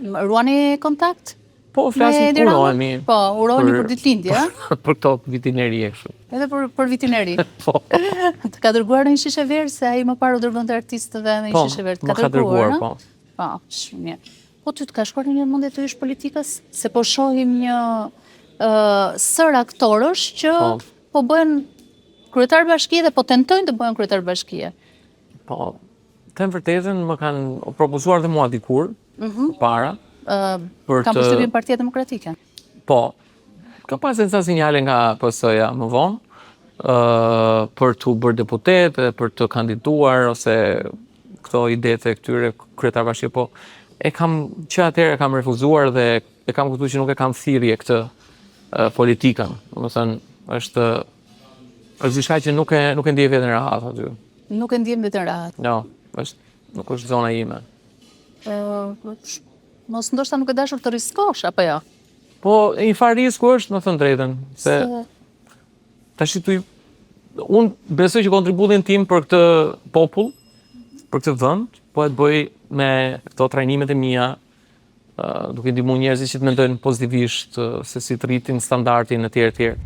Ruani kontakt? Po, flasim urohemi. Po, uroheni për ditëlindje, a? Për këto vitineri e kështu. Edhe për vitineri. Po. Të ka dërguar në një shishe verë, se ai më parë u dërgon të artistëve në një shishe verë. Po, më ka dërguar, po. Po, shumë mirë. Po, ty të ka shkuar në një mundje të ish politikës? Se po shohim një sër aktorësh që po bëhen kryetar bashkie dhe po tentojnë të bëhen kryetar bashkie. Po, të vërtetën më kanë propozuar dhe mua dikur, para. Kam përshtypjen Partia Demokratike? Po, ka pasur ca sinjale nga PS-ja më vonë, për të bërë deputet, për të kandiduar, ose këto idetë e këtyre kryetar bashkie, po që atëherë e kam refuzuar dhe e kam kuptuar që nuk e kam thirrje këtë politikën. Domethënë, është diçka që nuk e ndjej veten rahat aty. Nuk e ndjem veten rahat. Jo, nuk është zona ime. Mos ndoshta nuk e dashur të riskosh, apo jo? Po, një farë risku është, më thënë drejtën, se tash unë besoj që kontributin tim për këtë popull, për këtë vend, po e të bëj me këto trajnimet e mia, duke ndihmuar njerëzit që të mendojnë pozitivisht, se si të rritin standardin e tjerë.